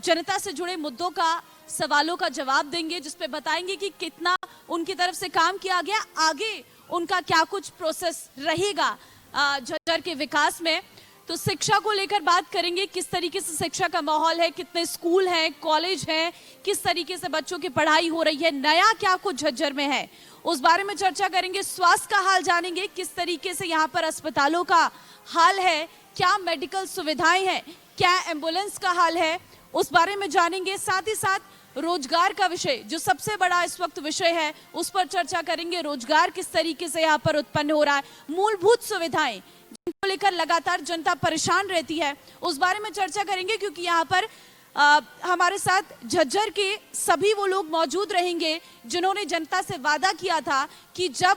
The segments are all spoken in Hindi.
जनता से जुड़े मुद्दों का, सवालों का जवाब देंगे, जिसपे बताएंगे कि कितना उनकी तरफ से काम किया गया, आगे उनका क्या कुछ प्रोसेस रहेगा झज्जर के विकास में। तो शिक्षा को लेकर बात करेंगे, किस तरीके से शिक्षा का माहौल है, कितने स्कूल हैं, कॉलेज हैं, किस तरीके से बच्चों की पढ़ाई हो रही है, नया क्या कुछ झज्जर में है, उस बारे में चर्चा करेंगे। स्वास्थ्य का हाल जानेंगे, किस तरीके से यहाँ पर अस्पतालों का हाल है, क्या मेडिकल सुविधाएं हैं, क्या एम्बुलेंस का हाल है, उस बारे में जानेंगे। साथ ही साथ रोजगार का विषय, जो सबसे बड़ा इस वक्त विषय है, उस पर चर्चा करेंगे। रोजगार किस तरीके से यहाँ पर उत्पन्न हो रहा है, मूलभूत सुविधाएं जिनको लेकर लगातार जनता परेशान रहती है, उस बारे में चर्चा करेंगे। क्योंकि यहाँ पर हमारे साथ झज्जर के सभी वो लोग मौजूद रहेंगे जिन्होंने जनता से वादा किया था कि जब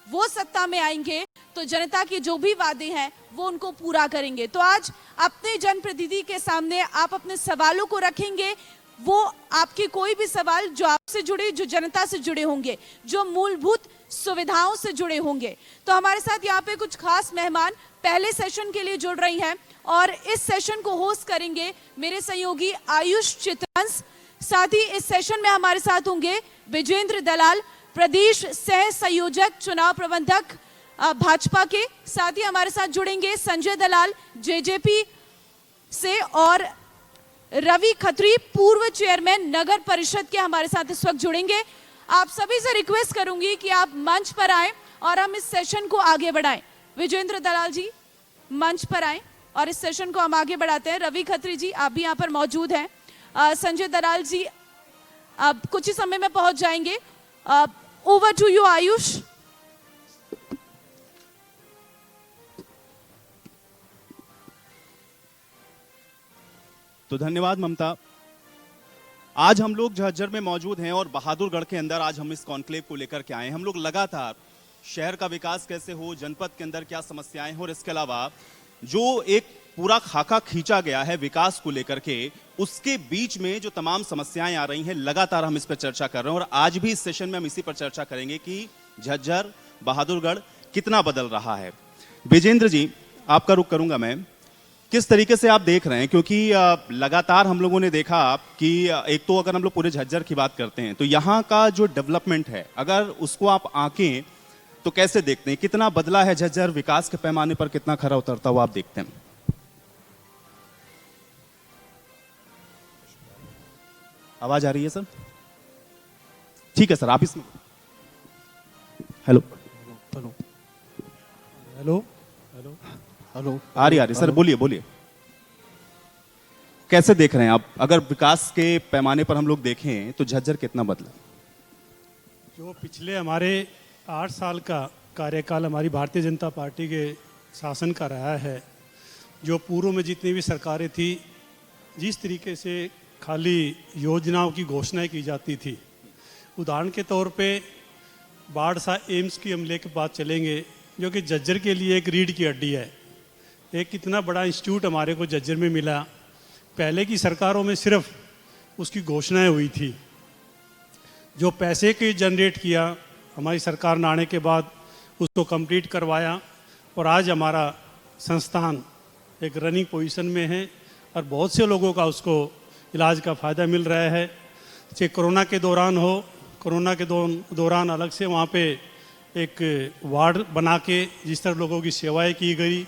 वो सत्ता में आएंगे तो जनता के जो भी वादे हैं वो उनको पूरा करेंगे। तो आज अपने जनप्रतिनिधि के सामने आप अपने सवालों को रखेंगे, वो आपके कोई भी सवाल जो आपसे जुड़े, जो जनता से जुड़े होंगे, जो मूलभूत सुविधाओं से जुड़े होंगे। तो हमारे साथ यहाँ पे कुछ खास मेहमान पहले सेशन के लिए जुड़ रही हैं और इस सेशन को होस्ट करेंगे मेरे सहयोगी आयुष चित्रवंश। साथ ही इस सेशन में हमारे साथ होंगे विजेंद्र दलाल, प्रदेश सह संयोजक चुनाव प्रबंधक भाजपा के। साथ ही हमारे साथ जुड़ेंगे संजय दलाल जेजेपी से और रवि खत्री, पूर्व चेयरमैन नगर परिषद के, हमारे साथ इस वक्त जुड़ेंगे। आप सभी से रिक्वेस्ट करूंगी कि आप मंच पर आएं और हम इस सेशन को आगे बढ़ाएं। विजेंद्र दलाल जी मंच पर आएं और इस सेशन को हम आगे बढ़ाते हैं। रवि खत्री जी आप भी यहाँ पर मौजूद हैं। संजय दलाल जी अब कुछ ही समय में पहुंच जाएंगे। Over to you Ayush. तो धन्यवाद ममता। आज हम लोग झज्जर में मौजूद हैं और बहादुरगढ़ के अंदर आज हम इस कॉन्क्लेव को लेकर के आए। हम लोग लगातार शहर का विकास कैसे हो, जनपद के अंदर क्या समस्याएं हो और इसके अलावा जो एक पूरा खाका खींचा गया है विकास को लेकर के, उसके बीच में जो तमाम समस्याएं आ रही हैं, लगातार हम इस पर चर्चा कर रहे हैं। और आज भी इस सेशन में हम इसी पर चर्चा करेंगे कि झज्जर, बहादुरगढ़ कितना बदल रहा है। विजेंद्र जी आपका रुख करूंगा मैं, किस तरीके से आप देख रहे हैं, क्योंकि लगातार हम लोगों ने देखा कि एक तो अगर हम लोग पूरे झज्जर की बात करते हैं तो यहाँ का जो डेवलपमेंट है, अगर उसको आप आंकें तो कैसे देखते हैं, कितना बदला है झज्जर, विकास के पैमाने पर कितना खरा उतरता हुआ आप देखते हैं? आवाज आ रही है सर? ठीक है सर, आप इसमें hello hello hello hello hello आ रही सर, बोलिए बोलिए। कैसे देख रहे हैं आप, अगर विकास के पैमाने पर हम लोग देखें तो झज्जर कितना बदला? जो पिछले हमारे 8 साल का कार्यकाल हमारी भारतीय जनता पार्टी के शासन का रहा है, जो पूर्व में जितनी भी सरकारें थी, जिस तरीके से खाली योजनाओं की घोषणाएं की जाती थी, उदाहरण के तौर पे बाढ़सा एम्स की हम लेकर बात चलेंगे, जो कि झज्जर के लिए एक रीढ़ की हड्डी है। एक इतना बड़ा इंस्टीट्यूट हमारे को झज्जर में मिला, पहले की सरकारों में सिर्फ उसकी घोषणाएं हुई थी। जो पैसे के जनरेट किया, हमारी सरकार ने आने के बाद उसको कंप्लीट करवाया और आज हमारा संस्थान एक रनिंग पोजीशन में है और बहुत से लोगों का उसको इलाज का फ़ायदा मिल रहा है। चाहे कोरोना के दौरान हो, कोरोना के दौरान अलग से वहाँ पे एक वार्ड बना के जिस तरह लोगों की सेवाएं की गई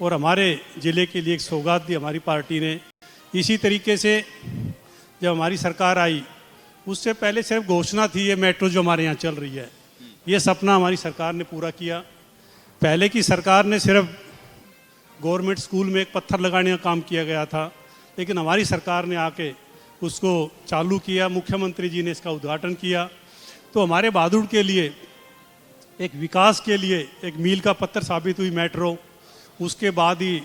और हमारे ज़िले के लिए एक सौगात दी हमारी पार्टी ने। इसी तरीके से जब हमारी सरकार आई, उससे पहले सिर्फ घोषणा थी ये मेट्रो जो हमारे यहाँ चल रही है, ये सपना हमारी सरकार ने पूरा किया। पहले की सरकार ने सिर्फ गवर्नमेंट स्कूल में एक पत्थर लगाने का काम किया गया था, लेकिन हमारी सरकार ने आके उसको चालू किया, मुख्यमंत्री जी ने इसका उद्घाटन किया। तो हमारे बहादुर के लिए एक विकास के लिए एक मील का पत्थर साबित हुई मेट्रो। उसके बाद ही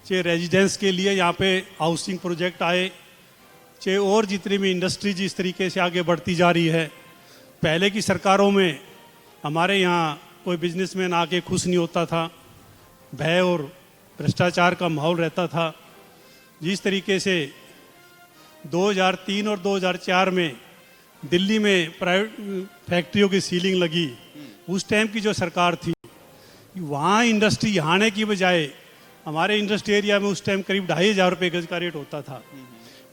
चाहे रेजिडेंस के लिए यहाँ पे हाउसिंग प्रोजेक्ट आए, चाहे और जितनी भी इंडस्ट्री जिस तरीके से आगे बढ़ती जा रही है। पहले की सरकारों में हमारे यहाँ कोई बिजनेसमैन आके खुश नहीं होता था, भय और भ्रष्टाचार का माहौल रहता था। जिस तरीके से 2003 और 2004 में दिल्ली में प्राइवेट फैक्ट्रियों की सीलिंग लगी, उस टाइम की जो सरकार थी, वहाँ इंडस्ट्री आने की बजाय हमारे इंडस्ट्री एरिया में उस टाइम करीब 2500 रुपये गज का रेट होता था।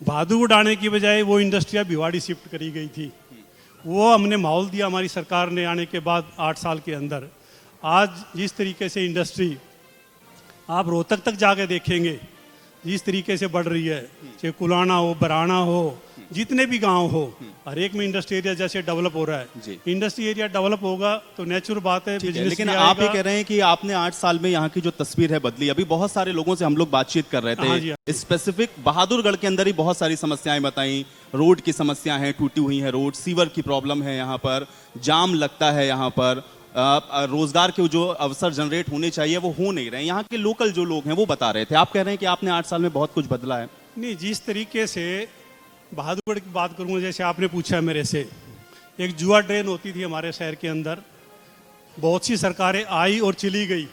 बहादुरगढ़ आने की बजाय वो इंडस्ट्रियाँ भिवाड़ी शिफ्ट करी गई थी। वो हमने माहौल दिया हमारी सरकार ने आने के बाद 8 साल के अंदर। आज जिस तरीके से इंडस्ट्री आप रोहतक तक जाके देखेंगे जिस तरीके से बढ़ रही है, चाहे कुलाना हो, बराना हो, जितने भी गांव हो, हर एक में इंडस्ट्री एरिया जैसे डेवलप हो रहा है। इंडस्ट्री एरिया डेवलप होगा तो नेचुरल बात है बिजनेस। लेकिन आप ये कह रहे हैं कि आपने 8 साल में यहाँ की जो तस्वीर है बदली। अभी बहुत सारे लोगों से हम लोग बातचीत कर रहे थे, स्पेसिफिक बहादुरगढ़ के अंदर ही बहुत सारी समस्याएं बताई। रोड की समस्या है, टूटी हुई है रोड, सीवर की प्रॉब्लम है, यहाँ पर जाम लगता है, यहाँ पर रोजगार के जो अवसर जनरेट होने चाहिए वो हो नहीं रहे। यहाँ के लोकल जो लोग हैं वो बता रहे थे। आप कह रहे हैं कि आपने 8 साल में बहुत कुछ बदला है। नहीं, जिस तरीके से बहादुरगढ़ की बात करूँगा, जैसे आपने पूछा मेरे से, एक जुआ ट्रेन होती थी हमारे शहर के अंदर, बहुत सी सरकारें आई और चली गई,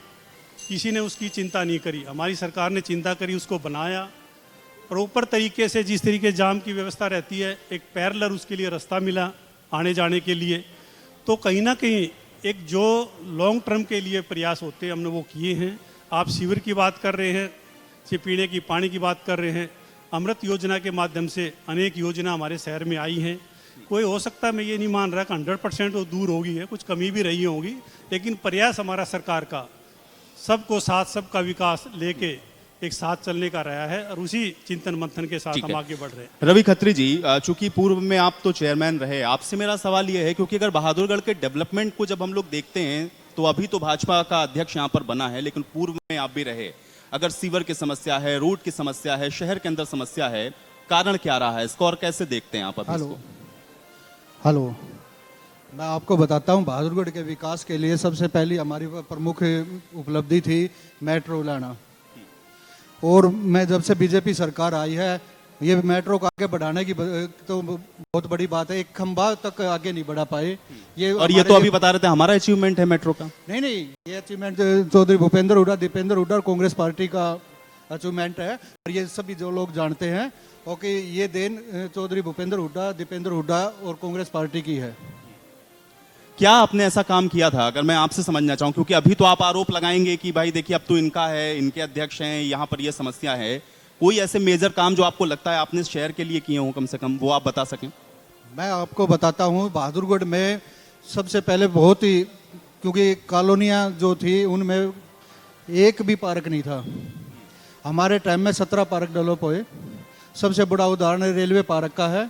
किसी ने उसकी चिंता नहीं करी। हमारी सरकार ने चिंता करी, उसको बनाया प्रॉपर तरीके से। जिस तरीके जाम की व्यवस्था रहती है, एक पैरेलल उसके लिए रास्ता मिला आने जाने के लिए। तो कहीं ना कहीं एक जो लॉन्ग टर्म के लिए प्रयास होते हैं हमने वो किए हैं। आप सीवर की बात कर रहे हैं, से पीने की पानी की बात कर रहे हैं, अमृत योजना के माध्यम से अनेक योजना हमारे शहर में आई हैं। कोई हो सकता है, मैं ये नहीं मान रहा कि 100% वो दूर होगी है, कुछ कमी भी रही होगी, लेकिन प्रयास हमारा सरकार का सबको साथ, सबका विकास लेके एक साथ चलने का रहा है और उसी चिंतन मंथन के साथ हम आगे बढ़ रहे हैं। रवि खत्री जी, चूंकि पूर्व में आप तो चेयरमैन रहे, आपसे मेरा सवाल ये है, क्योंकि अगर बहादुरगढ़ के डेवलपमेंट को जब हम लोग देखते हैं तो अभी तो भाजपा का अध्यक्ष यहाँ पर बना है, लेकिन पूर्व में आप भी रहे। अगर सीवर की समस्या है, रोड की समस्या है, शहर के अंदर समस्या है, कारण क्या रहा है इसको और कैसे देखते हैं आप अभी इसको? हेलो, मैं आपको बताता हूँ, बहादुरगढ़ के विकास के लिए सबसे पहली हमारी प्रमुख उपलब्धि थी मेट्रो लाना। और मैं जब से बीजेपी सरकार आई है, ये मेट्रो को आगे बढ़ाने की तो बहुत बड़ी बात है। एक खंभा तक आगे नहीं बढ़ा पाए ये। और ये तो अभी बता रहे थे हमारा अचीवमेंट है मेट्रो का। नहीं, ये अचीवमेंट चौधरी भूपेंद्र हुड्डा, दीपेंद्र हुड्डा और कांग्रेस पार्टी का अचीवमेंट है। और ये सभी जो लोग जानते हैं और कि ये देन चौधरी भूपेंद्र हुड्डा, दीपेंद्र हुड्डा और कांग्रेस पार्टी की है। क्या आपने ऐसा काम किया था, अगर मैं आपसे समझना चाहूं, क्योंकि अभी तो आप आरोप लगाएंगे कि भाई देखिए अब तो इनका है, इनके अध्यक्ष हैं, यहाँ पर ये समस्या है। कोई ऐसे मेजर काम जो आपको लगता है आपने शहर के लिए किए हो कम से कम, वो आप बता सकें? मैं आपको बताता हूँ, बहादुरगढ़ में सबसे पहले बहुत ही, क्योंकि कॉलोनियाँ जो थी उनमें एक भी पार्क नहीं था। हमारे टाइम में 17 पार्क डेवलप हुए। सबसे बड़ा उदाहरण रेलवे पार्क का है।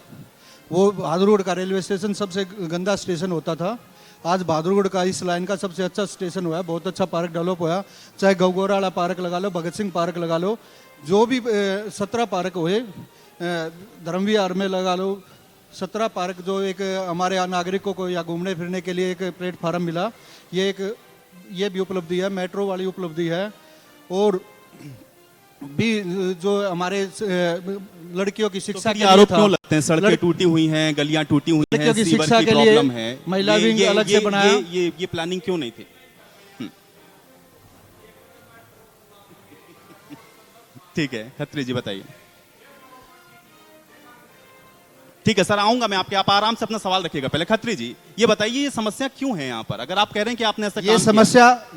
वो बहादुरगढ़ का रेलवे स्टेशन सबसे गंदा स्टेशन होता था, आज बहादुरगढ़ का इस लाइन का सबसे अच्छा स्टेशन हुआ है। बहुत अच्छा पार्क डेवलप हुआ। चाहे गौगोरा वाला पार्क लगा लो, भगत सिंह पार्क लगा लो, जो भी 17 पार्क हुए, धर्मवीर में लगा लो, 17 पार्क जो एक हमारे यहाँ नागरिकों को या घूमने फिरने के लिए एक प्लेटफार्म मिला, ये भी उपलब्धि है, मेट्रो वाली उपलब्धि है। और भी जो हमारे लड़कियों की शिक्षा के लिए आरोप क्यों लगते हैं? सड़कें टूटी हुई हैं, गलियां टूटी हुई हैं, की शिक्षा के लिए महिला विंग अलग से बनाया। ये प्लानिंग क्यों नहीं थी? ठीक है, खत्री जी बताइए। ठीक है सर, आऊंगा मैं आपके, आप आराम से अपना सवाल रखिएगा। पहले खत्री जी ये बताइए, ये समस्या क्यों है यहाँ पर? अगर आप कह रहे हैं कि आपने ऐसा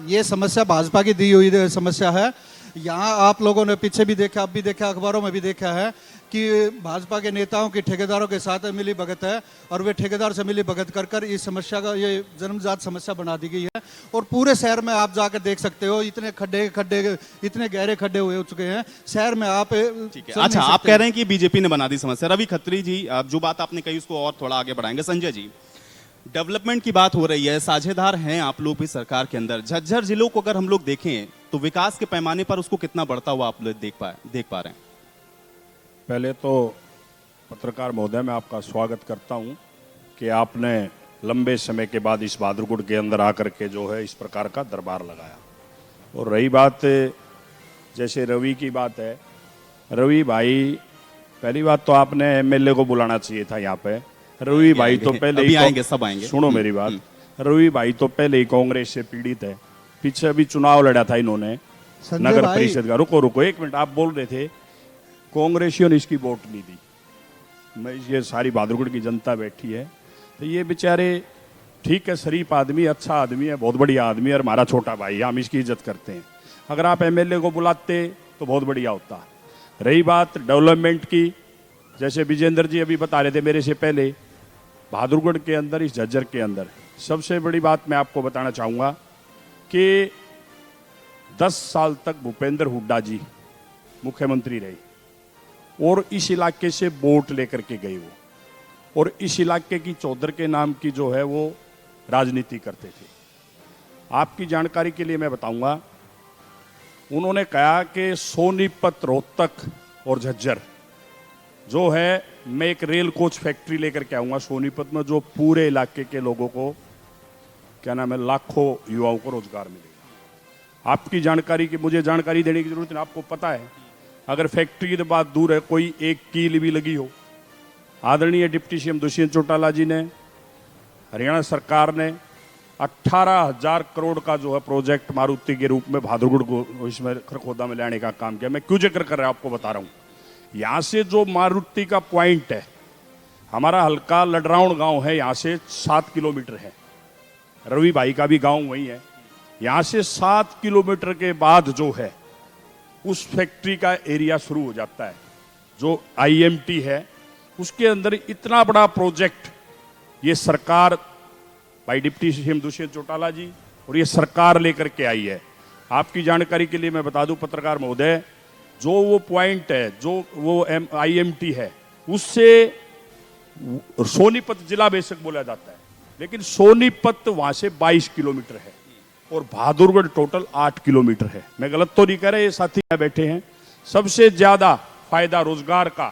ये समस्या भाजपा की दी हुई समस्या है। यहाँ आप लोगों ने पीछे भी देखा, अब भी देखा, अखबारों में भी देखा है कि भाजपा के नेताओं की ठेकेदारों के साथ मिली भगत है और वे ठेकेदार से मिली भगत कर इस समस्या का ये जन्मजात समस्या बना दी गई है। और पूरे शहर में आप जाकर देख सकते हो, इतने खड्डे इतने गहरे खड्डे हुए हो चुके हैं शहर में। आप अच्छा, आप कह रहे हैं कि बीजेपी ने बना दी समस्या। रवि खत्री जी, आप जो बात आपने कही उसको और थोड़ा आगे बढ़ाएंगे। संजय जी, डेवलपमेंट की बात हो रही है, साझेदार हैं आप लोग भी सरकार के अंदर। झज्जर जिलों को अगर हम लोग देखें तो विकास के पैमाने पर उसको कितना बढ़ता हुआ आप लोग देख पा रहे हैं? पहले तो पत्रकार महोदय, मैं आपका स्वागत करता हूं कि आपने लंबे समय के बाद इस बहादुरगढ़ के अंदर आकर के जो है इस प्रकार का दरबार लगाया। और रही बात जैसे रवि की बात है, रवि भाई, पहली बात तो आपने एमएलए को बुलाना चाहिए था यहाँ पे। रवि भाई तो पहले ही आएंगे, सब आएंगे। सुनो मेरी बात, रवि भाई तो पहले ही कांग्रेस से पीड़ित है। पीछे अभी चुनाव लड़ा था इन्होंने नगर परिषद का। रुको एक मिनट, आप बोल रहे थे कांग्रेसियों ने इसकी वोट नहीं दी। मैं ये सारी बहादुरगढ़ की जनता बैठी है, तो ये बेचारे, ठीक है, शरीफ आदमी, अच्छा आदमी है, बहुत बढ़िया आदमी है और हमारा छोटा भाई है, हम इसकी इज्जत करते हैं। अगर आप एमएलए को बुलाते तो बहुत बढ़िया होता। रही बात डेवलपमेंट की, जैसे विजेंद्र जी अभी बता रहे थे मेरे से पहले, बहादुरगढ़ के अंदर, इस झज्जर के अंदर सबसे बड़ी बात मैं आपको बताना चाहूँगा कि 10 साल तक भूपेंद्र हुड्डा जी मुख्यमंत्री रहे और इस इलाके से वोट लेकर के गए वो, और इस इलाके की चौधर के नाम की जो है वो राजनीति करते थे। आपकी जानकारी के लिए मैं बताऊंगा, उन्होंने कहा कि सोनीपत, रोहतक और झज्जर जो है, मैं एक रेल कोच फैक्ट्री लेकर के आऊँगा सोनीपत में, जो पूरे इलाके के लोगों को, क्या नाम है, लाखों युवाओं को रोजगार मिलेगा। आपकी जानकारी की, मुझे जानकारी देने की जरूरत नहीं, आपको पता है अगर फैक्ट्री की बात दूर है, कोई एक कील भी लगी हो, आदरणीय डिप्टी सीएम दुष्यंत चौटाला जी ने, हरियाणा सरकार ने 18,000 करोड़ का जो है प्रोजेक्ट मारुति के रूप में बहादुरगढ़ को इसमें खरखोदा में लाने का काम किया। मैं क्यों जिक्र कर रहा हूं, आपको बता रहा हूं, यहाँ से जो मारुति का पॉइंट है, हमारा हल्का लडराउन गांव है, यहाँ से 7 किलोमीटर है, रवि भाई का भी गांव वही है। यहाँ से 7 किलोमीटर के बाद जो है उस फैक्ट्री का एरिया शुरू हो जाता है, जो आईएमटी है, उसके अंदर इतना बड़ा प्रोजेक्ट ये सरकार भाई डिप्टी सीएम दुष्यंत चौटाला जी और ये सरकार लेकर के आई है। आपकी जानकारी के लिए मैं बता दूं पत्रकार महोदय, जो वो पॉइंट है, जो वो आईएमटी है, उससे सोनीपत जिला बेशक बोला जाता है, लेकिन सोनीपत वहां से 22 किलोमीटर है और बहादुरगढ़ टोटल 8 किलोमीटर है। मैं गलत तो नहीं कह रहा, ये साथी बैठे हैं। सबसे ज्यादा फायदा रोजगार का,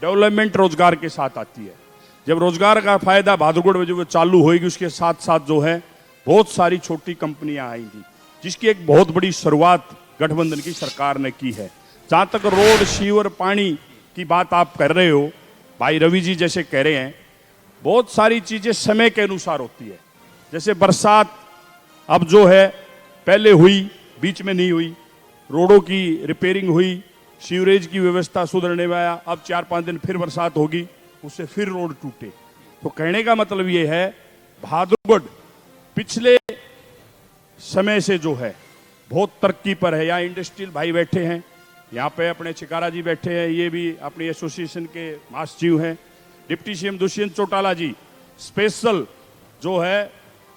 डेवलपमेंट रोजगार के साथ आती है। जब रोजगार का फायदा बहादुरगढ़ में जो चालू होगी, उसके साथ साथ जो है बहुत सारी छोटी कंपनियां आएंगी, जिसकी एक बहुत बड़ी शुरुआत गठबंधन की सरकार ने की है। जहां तक रोड, सीवर, पानी की बात आप कर रहे हो, भाई रवि जी जैसे कह रहे हैं, बहुत सारी चीजें समय के अनुसार होती है। जैसे बरसात अब जो है पहले हुई, बीच में नहीं हुई, रोडों की रिपेयरिंग हुई, सीवरेज की व्यवस्था सुधरने में आया, अब 4-5 दिन फिर बरसात होगी, उससे फिर रोड टूटे। तो कहने का मतलब ये है, बहादुरगढ़ पिछले समय से जो है बहुत तरक्की पर है। यहाँ इंडस्ट्रियल भाई बैठे हैं, यहाँ पे अपने चिकारा जी बैठे हैं, ये भी अपनी एसोसिएशन के महासचिव हैं। डिप्टी सीएम दुष्यंत चौटाला जी स्पेशल जो है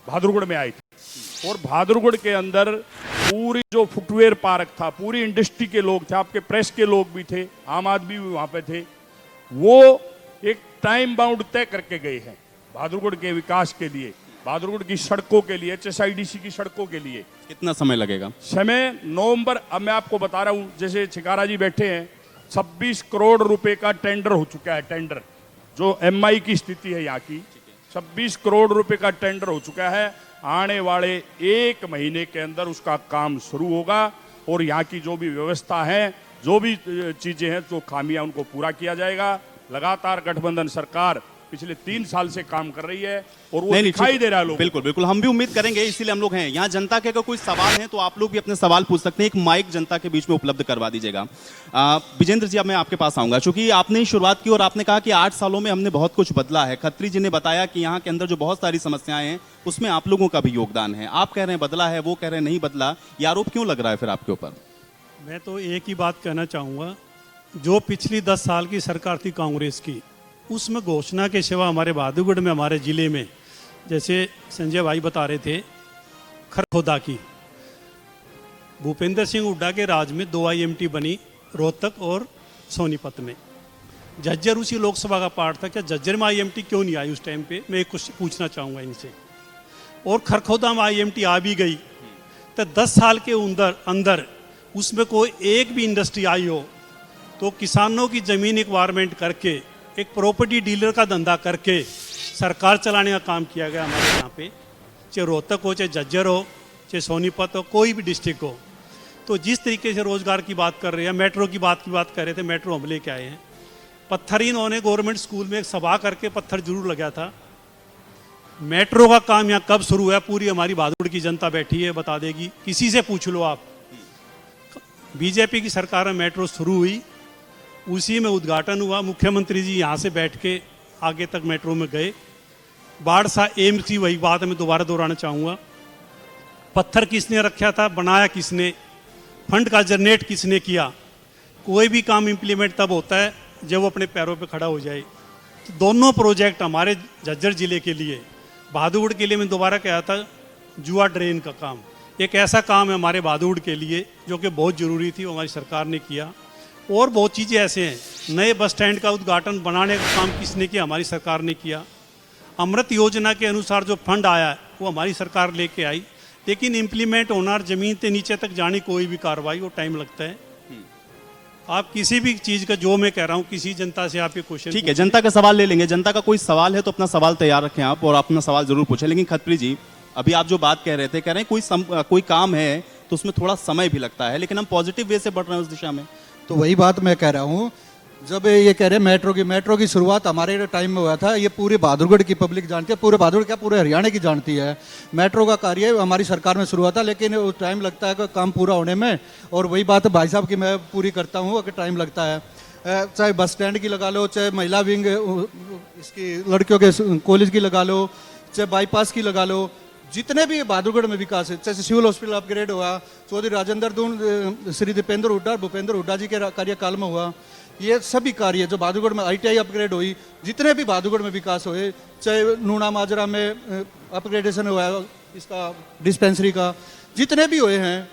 बहादुरगढ़ में आए थे, और बहादुरगढ़ के अंदर पूरी जो फुटवेयर पार्क था, पूरी इंडस्ट्री के लोग थे, आपके प्रेस के लोग भी थे, आम आदमी भी वहां पे थे, वो एक टाइम बाउंड तय करके गए हैं बहादुरगढ़ के विकास के लिए, बहादुरगढ़ की सड़कों के लिए, HSIDC की सड़कों के लिए। कितना समय लगेगा? समय नवंबर, अब मैं आपको बता रहा हूं, जैसे छिकारा जी बैठे हैं, 26 करोड़ रुपए का टेंडर हो चुका है। टेंडर जो MI की स्थिति है यहाँ की, 26 करोड़ रुपए का टेंडर हो चुका है। आने वाले 1 महीने के अंदर उसका काम शुरू होगा और यहाँ की जो भी व्यवस्था है, जो भी चीजें हैं, जो खामियां, उनको पूरा किया जाएगा। लगातार गठबंधन सरकार पिछले 3 साल से काम कर रही है और वो दिखाई दे रहा है लोगों को। बिल्कुल बिल्कुल, हम भी उम्मीद करेंगे, इसीलिए हम लोग हैं यहाँ। जनता के अगर कोई सवाल है तो आप लोग भी अपने सवाल पूछ सकते हैं, एक माइक जनता के बीच में उपलब्ध करवा दीजिएगा। विजेंद्र जी, अब मैं आपके पास आऊंगा, क्योंकि आपने ही शुरुआत की और आपने कहा कि 8 सालों में हमने बहुत कुछ बदला है। खत्री जी ने बताया कि यहाँ के अंदर जो बहुत सारी समस्याएं हैं उसमें आप लोगों का भी योगदान है। आप कह रहे हैं बदला है, वो कह रहे हैं नहीं बदला, ये आरोप क्यों लग रहा है फिर आपके ऊपर? मैं तो एक ही बात कहना चाहूँगा, जो पिछली 10 साल की सरकार थी कांग्रेस की, उसमें घोषणा के सिवा हमारे बहादुरगढ़ में, हमारे ज़िले में, जैसे संजय भाई बता रहे थे, खरखोदा की, भूपेंद्र सिंह हुड्डा के राज में 2 IMT बनी, रोहतक और सोनीपत में। झज्जर उसी लोकसभा का पार्ट था, क्या झज्जर में IMT क्यों नहीं आई उस टाइम पे? मैं एक कुछ पूछना चाहूँगा इनसे। और खरखोदा में IMT आ भी गई, तो 10 साल के अंदर उसमें कोई एक भी इंडस्ट्री आई हो तो किसानों की ज़मीन एक्वायरमेंट करके, एक प्रॉपर्टी डीलर का धंधा करके सरकार चलाने का काम किया गया हमारे यहाँ पे, चाहे रोहतक हो, चाहे झज्जर हो, चाहे सोनीपत हो, कोई भी डिस्ट्रिक्ट हो। तो जिस तरीके से रोजगार की बात कर रहे हैं, मेट्रो की बात कर रहे थे, मेट्रो हम लेके आए हैं। पत्थर इन्होंने गवर्नमेंट स्कूल में एक सभा करके पत्थर जरूर लगा था। मेट्रो का काम यहाँ कब शुरू हुआ, पूरी हमारी बहादुरगढ़ की जनता बैठी है, बता देगी, किसी से पूछ लो आप। बीजेपी की सरकार में मेट्रो शुरू हुई, उसी में उद्घाटन हुआ, मुख्यमंत्री जी यहाँ से बैठ के आगे तक मेट्रो में गए। बाढ़सा एम्स की वही बात मैं दोबारा दोहराना चाहूँगा, पत्थर किसने रखा था, बनाया किसने, फंड का जनरेट किसने किया? कोई भी काम इम्प्लीमेंट तब होता है जब वो अपने पैरों पे खड़ा हो जाए। तो दोनों प्रोजेक्ट हमारे झज्जर ज़िले के लिए, बहादुरगढ़ के लिए मैं दोबारा कहा था, जुआ ड्रेन का काम एक ऐसा काम है हमारे बहादुरगढ़ के लिए जो कि बहुत ज़रूरी थी, वो हमारी सरकार ने किया। और बहुत चीज़ें ऐसे हैं, नए बस स्टैंड का उद्घाटन बनाने का काम किसने किया? हमारी सरकार ने किया। अमृत योजना के अनुसार जो फंड आया है वो हमारी सरकार लेके आई, लेकिन इम्प्लीमेंट होना और ज़मीन से नीचे तक जाने कोई भी कार्रवाई वो टाइम लगता है। आप किसी भी चीज़ का, जो मैं कह रहा हूँ, किसी जनता से आप ये क्वेश्चन, ठीक है, जनता का सवाल ले लेंगे। जनता का कोई सवाल है तो अपना सवाल तैयार रखें आप, और अपना सवाल जरूर पूछें। लेकिन खत्री जी, अभी आप जो बात कह रहे थे, कह रहे हैं कोई काम है तो उसमें थोड़ा समय भी लगता है, लेकिन हम पॉजिटिव वे से बढ़ रहे हैं उस दिशा में। तो वही बात मैं कह रहा हूँ, जब ये कह रहे हैं मेट्रो की शुरुआत हमारे टाइम में हुआ था, ये पूरे बहादुरगढ़ की पब्लिक जानती है, पूरे बहादुरगढ़ क्या पूरे हरियाणा की जानती है। मेट्रो का कार्य हमारी सरकार में शुरू हुआ था, लेकिन टाइम लगता है काम पूरा होने में। और वही बात भाई साहब की मैं पूरी करता हूँ कि टाइम लगता है। चाहे बस स्टैंड की लगा लो, चाहे महिला विंग इसकी लड़कियों के कॉलेज की लगा लो, चाहे बाईपास की लगा लो, जितने भी बहादुरगढ़ में विकास है, जैसे सिविल हॉस्पिटल अपग्रेड हुआ, चौधरी राजेंद्र दून, श्री दीपेंद्र हुड्डा, भूपेंद्र हुड्डा जी के कार्यकाल में हुआ, ये सभी कार्य जो बहादुरगढ़ में ITI अपग्रेड हुई, जितने भी बहादुरगढ़ में विकास हुए, चाहे नूना माजरा में अपग्रेडेशन हुआ इसका डिस्पेंसरी का, जितने भी हुए हैं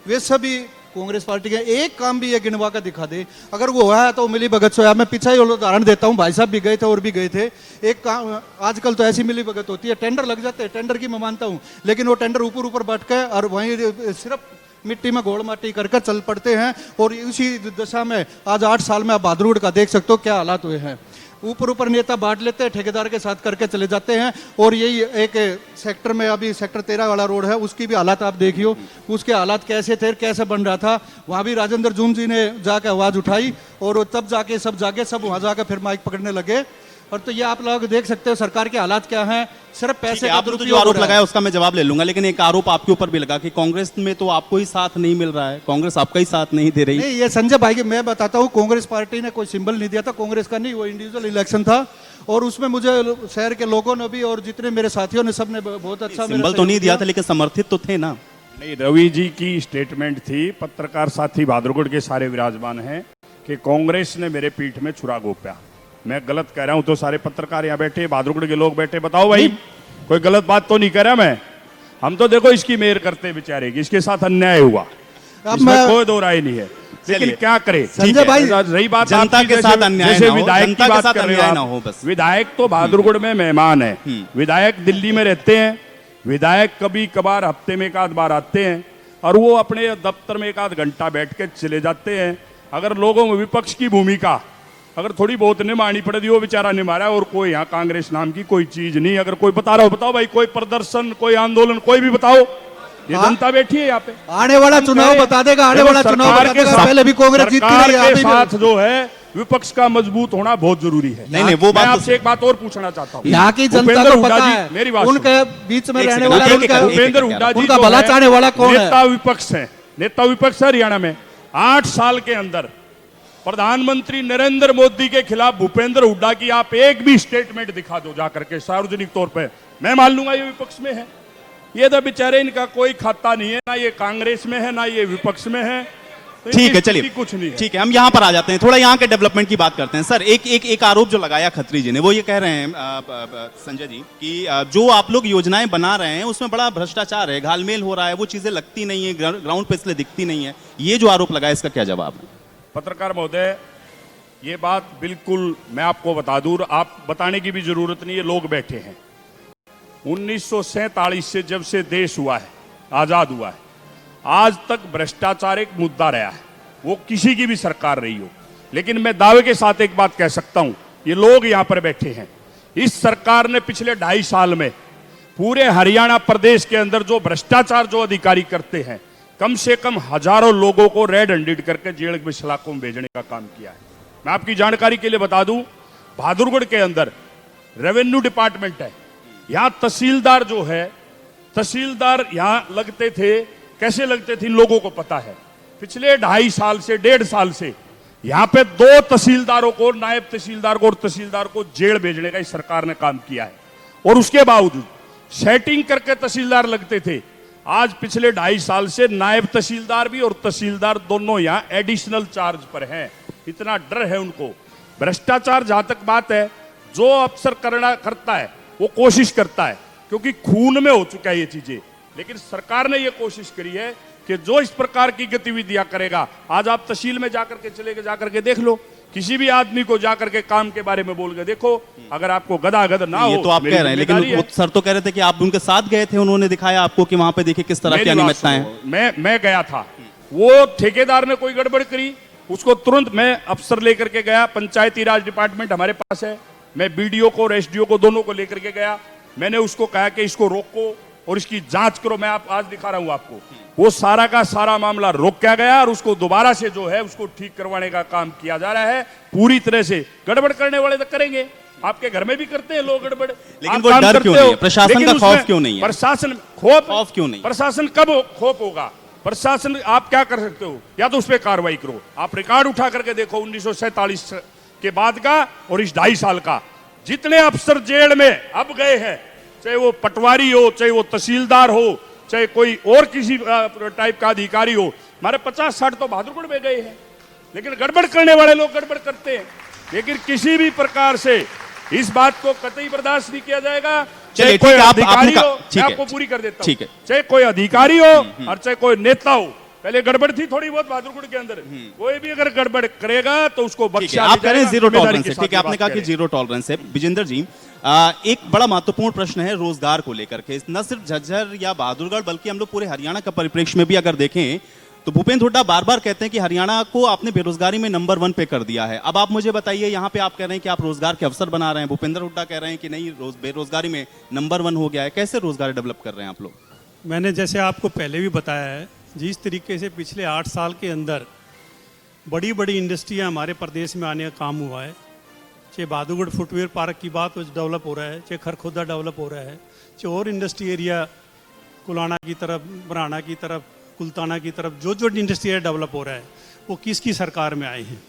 वे सभी कांग्रेस पार्टी के। एक काम भी ये गिनवा कर दिखा दे, अगर वो हुआ है तो मिली भगत से। मैं पीछे ही उदाहरण देता हूँ, भाई साहब भी गए थे और भी गए थे। एक काम आजकल तो ऐसी मिली भगत होती है, टेंडर लग जाते हैं, टेंडर की मैं मानता हूँ, लेकिन वो टेंडर ऊपर बैठ के और वहीं सिर्फ मिट्टी में घोल माटी करके चल पड़ते हैं। और उसी दशा में आज 8 साल में आप बहादुरगढ़ का देख सकते हो क्या हालात हुए हैं। ऊपर नेता बांट लेते हैं, ठेकेदार के साथ करके चले जाते हैं। और यही एक सेक्टर में, अभी सेक्टर 13 वाला रोड है, उसकी भी हालात आप देखियो, उसके हालात कैसे थे, कैसे बन रहा था। वहाँ भी राजेंद्र जून जी ने जाके आवाज़ उठाई और तब जाके सब जागे, सब वहाँ जाकर फिर माइक पकड़ने लगे। और तो ये आप लोग देख सकते हो सरकार के हालात क्या हैं, सिर्फ पैसे का आपने तो जो आरोप लगाया उसका मैं जवाब ले लूंगा, लेकिन एक आरोप आपके ऊपर भी लगा कि कांग्रेस में तो आपको ही साथ नहीं मिल रहा है, कांग्रेस आपका ही साथ नहीं दे रही। नहीं, ये संजय भाई की मैं बताता हूँ, कांग्रेस पार्टी ने कोई सिंबल नहीं दिया था, कांग्रेस का नहीं, वो इंडिविजुअल इलेक्शन था। और उसमें मुझे शहर के लोगों ने भी और जितने मेरे साथियों ने, सबने बहुत अच्छा सिंबल तो नहीं दिया था, लेकिन समर्थित तो थे ना। नहीं, रवि जी की स्टेटमेंट थी, पत्रकार साथी बहादुरगढ़ के सारे विराजमान हैं, कि कांग्रेस ने मेरे पीठ में छुरा घोंपा। मैं गलत कह रहा हूं तो सारे पत्रकार यहाँ बैठे, बहादुरगढ़ के लोग बैठे, बताओ भाई, कोई गलत बात तो नहीं कह रहा मैं। हम तो देखो इसकी मेहर करते बेचारे की, इसके साथ अन्याय हुआ, इसमें कोई दो राय नहीं है, लेकिन क्या करे संजय भाई, रही बात जनता के साथ अन्याय जैसे ना हो, विधायक जनता की के बात साथ कर रहे अन्याय ना हो हो आप। बस। विधायक तो बहादुरगढ़ में मेहमान है, विधायक दिल्ली में रहते हैं, विधायक कभी कभार हफ्ते में 1 बार आते हैं और वो अपने दफ्तर में 1 घंटा बैठ के चले जाते हैं। अगर लोगों में विपक्ष की भूमिका अगर थोड़ी बहुत निभानी पड़े वो बेचारा निभा रहा है, और कोई यहाँ कांग्रेस नाम की कोई चीज नहीं। अगर कोई बता रहा हो, बताओ भाई, कोई प्रदर्शन, कोई आंदोलन, कोई भी बताओ। ये जनता बैठी है यहाँ पे, आने वाला चुनाव बता देगा, आने वाला चुनाव बता देगा। पहले भी कांग्रेस जीतती रही है, सरकार के साथ जो है विपक्ष का मजबूत होना बहुत जरूरी है। नहीं, वो बात मैं तो आपसे एक बात और पूछना चाहता हूँ, यहाँ की जनता को पता है, मेरी बात उनके बीच में रहने वाला भूपेंद्र हुड्डा जी उनका भला चाहने वाला कौन है? नेता विपक्ष है, नेता विपक्ष है हरियाणा में। 8 साल के अंदर प्रधानमंत्री नरेंद्र मोदी के खिलाफ भूपेंद्र हुड्डा की आप एक भी स्टेटमेंट दिखा दो जाकर के सार्वजनिक तौर पे, मैं मान लूंगा ये विपक्ष में है। ये तो बेचारे, इनका कोई खाता नहीं है, ना ये कांग्रेस में है ना ये विपक्ष में है। तो ठीक है, चलिए कुछ नहीं है। ठीक है, हम यहाँ पर आ जाते हैं, थोड़ा यहाँ के डेवलपमेंट की बात करते हैं। सर, एक आरोप जो लगाया खत्री जी ने, वो ये कह रहे हैं संजय जी कि जो आप लोग योजनाएं बना रहे हैं उसमें बड़ा भ्रष्टाचार है, घालमेल हो रहा है, वो चीजें लगती नहीं है, ग्राउंड पे इसलिए दिखती नहीं है। ये जो आरोप लगाया, इसका क्या जवाब है? पत्रकार महोदय, ये बात बिल्कुल मैं आपको बता दूं, आप बताने की भी जरूरत नहीं है, लोग बैठे हैं। 1947 से जब से देश हुआ है, आजाद हुआ है, आज तक भ्रष्टाचार एक मुद्दा रहा है, वो किसी की भी सरकार रही हो। लेकिन मैं दावे के साथ एक बात कह सकता हूं, ये लोग यहां पर बैठे हैं, इस सरकार ने पिछले 2.5 साल में पूरे हरियाणा प्रदेश के अंदर जो भ्रष्टाचार जो अधिकारी करते हैं, कम से कम हजारों लोगों को रेड हैंडेड करके जेल में सलाखों में भेजने का काम किया है। मैं आपकी जानकारी के लिए बता दूं, बहादुरगढ़ के अंदर रेवेन्यू डिपार्टमेंट है, यहां तहसीलदार जो है, तहसीलदार यहां लगते थे, कैसे लगते थे इन लोगों को पता है। पिछले 2.5 साल से 1.5 साल से यहां पे 2 तहसीलदारों को, नायब तहसीलदार को और तहसीलदार को जेल भेजने का इस सरकार ने काम किया है। और उसके बावजूद सेटिंग करके तहसीलदार लगते थे, आज पिछले 2.5 साल से नायब तहसीलदार भी और तहसीलदार दोनों यहां एडिशनल चार्ज पर हैं। इतना डर है उनको भ्रष्टाचार जहां तक बात है, जो अफसर करता है वो कोशिश करता है, क्योंकि खून में हो चुका है ये चीजें। लेकिन सरकार ने ये कोशिश करी है कि जो इस प्रकार की गतिविधियां करेगा, आज आप तहसील में जाकर के चले गए, जाकर के देख लो, किसी भी आदमी को जाकर के काम के बारे में बोल के देखो, अगर आपको गदागद ना हो। ये तो आप कह रहे हैं, लेकिन वो सर तो कह रहे थे कि आप उनके साथ गए थे, उन्होंने दिखाया आपको कि वहां पे देखिए किस तरह की अनियमितताएं हैं। मैं गया था, वो ठेकेदार ने कोई गड़बड़ करी, उसको तुरंत मैं अफसर लेकर के गया, पंचायती राज डिपार्टमेंट हमारे पास है, मैं बीडीओ को और एसडीओ को दोनों को लेकर के गया। मैंने उसको कहा कि इसको रोको और इसकी जांच करो। मैं आप आज दिखा रहा हूं आपको, वो सारा का सारा मामला रोका गया और उसको दोबारा से जो है उसको ठीक करवाने का काम किया जा रहा है पूरी तरह से। गड़बड़ करने वाले तो करेंगे, आपके घर में भी करते हैं लोग गड़बड़, लेकिन वो डर क्यों नहीं है? प्रशासन का खौफ क्यों नहीं है? प्रशासन खौफ क्यों नहीं? प्रशासन कब खौफ होगा? प्रशासन, आप क्या कर सकते हो, या तो उस पर कार्रवाई करो। आप रिकॉर्ड उठा करके देखो 1947 के बाद का और इस 2.5 साल का, जितने अफसर जेल में अब गए हैं, चाहे वो पटवारी हो, चाहे वो तहसीलदार हो, चाहे कोई और किसी टाइप का अधिकारी हो, हमारे 50-60 तो बहादुरगढ़ में गए हैं। लेकिन गड़बड़ करने वाले लोग गड़बड़ करते हैं, लेकिन किसी भी प्रकार से इस बात को कतई बर्दाश्त नहीं किया जाएगा। चाहे कोई अधिकारी हो, मैं आपको पूरी कर देता हूं, चाहे कोई अधिकारी हो और चाहे कोई नेता हो। पहले गड़बड़ थी थोड़ी बहुत बहादुरगढ़ के अंदर, कोई भी अगर गड़बड़ करेगा तो उसको बख्शा आप कह रहे हैं जीरो टॉलरेंस है, ठीक है, आपने कहा कि जीरो टॉलरेंस है। विजेंद्र जी, एक बड़ा महत्वपूर्ण प्रश्न है रोजगार को लेकर के, न सिर्फ झज्जर या बहादुरगढ़ बल्कि हम लोग पूरे हरियाणा का परिप्रेक्ष्य में भी अगर देखें तो भूपेंद्र हुड्डा बार बार कहते हैं कि हरियाणा को आपने बेरोजगारी में नंबर 1 पे कर दिया है। अब आप मुझे बताइए, यहाँ पे आप कह रहे हैं कि आप रोजगार के अवसर बना रहे हैं, भूपेंद्र हुड्डा कह रहे हैं कि नहीं बेरोजगारी में नंबर 1 हो गया है। कैसे रोजगार डेवलप कर रहे हैं आप लोग? मैंने जैसे आपको पहले भी बताया है, जिस तरीके से पिछले 8 साल के अंदर बड़ी बड़ी इंडस्ट्रियां हमारे प्रदेश में आने का काम हुआ है, चाहे बहादुरगढ़ फुटवेयर पार्क की बात हो, डेवलप हो रहा है, चाहे खरखोदा डेवलप हो रहा है, चाहे और इंडस्ट्री एरिया कुलाना की तरफ, बराना की तरफ, कुलताना की तरफ जो इंडस्ट्री एरिया डेवलप हो रहा है, वो किसकी सरकार में आए हैं।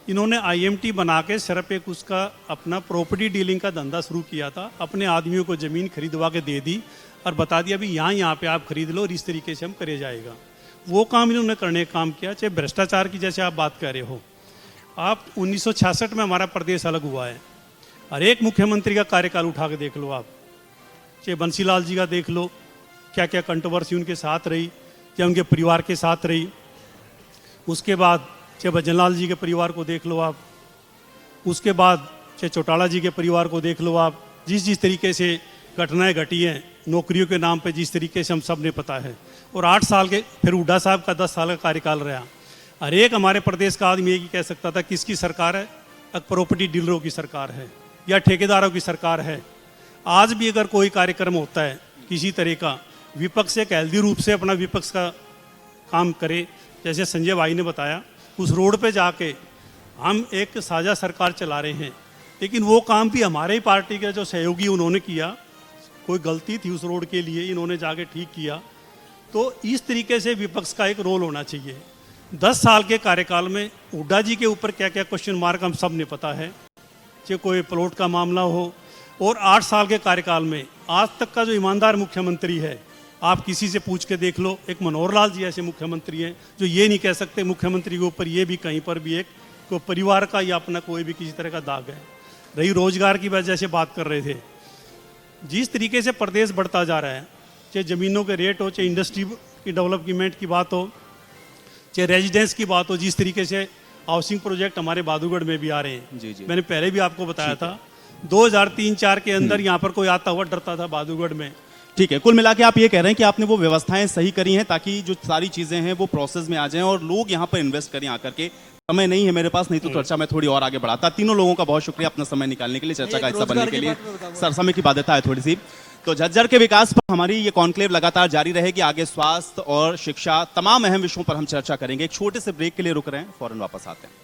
इन्होंने आईएमटी बना के सिर्फ एक उसका अपना प्रॉपर्टी डीलिंग का धंधा शुरू किया था, अपने आदमियों को ज़मीन खरीदवा के दे दी और बता दिया अभी यहाँ पे आप खरीद लो और इस तरीके से हम करे जाएगा। वो काम इन्होंने करने का काम किया। चाहे भ्रष्टाचार की जैसे आप बात कर रहे हो, आप 1966 में हमारा प्रदेश अलग हुआ है, और एक मुख्यमंत्री का कार्यकाल उठा के देख लो आप, चाहे बंसीलाल जी का देख लो, क्या क्या कंट्रोवर्सी उनके साथ रही, चाहे उनके परिवार के साथ रही। उसके बाद चाहे भजनलाल जी के परिवार को देख लो आप, उसके बाद चाहे चौटाला जी के परिवार को देख लो आप, जिस तरीके से घटनाएं घटी हैं नौकरियों के नाम पे, जिस तरीके से हम सब ने पता है। और 8 साल के फिर हुड्डा साहब का 10 साल का कार्यकाल रहा। हर एक हमारे प्रदेश का आदमी एक ही कह सकता था किसकी सरकार है, प्रॉपर्टी डीलरों की सरकार है या ठेकेदारों की सरकार है। आज भी अगर कोई कार्यक्रम होता है किसी तरह का, विपक्ष एक हेल्दी रूप से अपना विपक्ष का काम करे, जैसे संजय भाई ने बताया, उस रोड पे जाके हम एक साझा सरकार चला रहे हैं, लेकिन वो काम भी हमारे ही पार्टी के जो सहयोगी उन्होंने किया, कोई गलती थी उस रोड के लिए, इन्होंने जाके ठीक किया। तो इस तरीके से विपक्ष का एक रोल होना चाहिए। 10 साल के कार्यकाल में हुड्डा जी के ऊपर क्या क्या क्वेश्चन मार्क हम सब ने पता है, चाहे कोई प्लॉट का मामला हो, और 8 साल के कार्यकाल में आज तक का जो ईमानदार मुख्यमंत्री है, आप किसी से पूछ के देख लो, एक मनोहर लाल जी ऐसे मुख्यमंत्री हैं जो ये नहीं कह सकते मुख्यमंत्री के ऊपर ये भी कहीं पर भी एक कोई परिवार का या अपना कोई भी किसी तरह का दाग है। रही रोजगार की वजह से बात कर रहे थे, जिस तरीके से प्रदेश बढ़ता जा रहा है, चाहे ज़मीनों के रेट हो, चाहे इंडस्ट्री की डेवलपमेंट की बात हो, चाहे रेजिडेंस की बात हो, जिस तरीके से हाउसिंग प्रोजेक्ट हमारे बहादुरगढ़ में भी आ रहे हैं। जी। मैंने पहले भी आपको बताया था 2003-4 के अंदर यहाँ पर कोई आता हुआ डरता था बहादुरगढ़ में। ठीक है, कुल मिला के आप ये कह रहे हैं कि आपने वो व्यवस्थाएं सही करी हैं ताकि जो सारी चीजें हैं वो प्रोसेस में आ जाएं और लोग यहाँ पर इन्वेस्ट करें आकर के। समय नहीं है मेरे पास, नहीं तो चर्चा मैं थोड़ी और आगे बढ़ाता। तीनों लोगों का बहुत शुक्रिया अपना समय निकालने के लिए, चर्चा का हिस्सा बनने के लिए। सर, समय की बाध्यता है थोड़ी सी, तो झज्जर के विकास पर हमारी ये कॉन्क्लेव लगातार जारी रहेगी। आगे स्वास्थ्य और शिक्षा, तमाम अहम विषयों पर हम चर्चा करेंगे। एक छोटे से ब्रेक के लिए रुक रहे हैं, फौरन वापस आते हैं।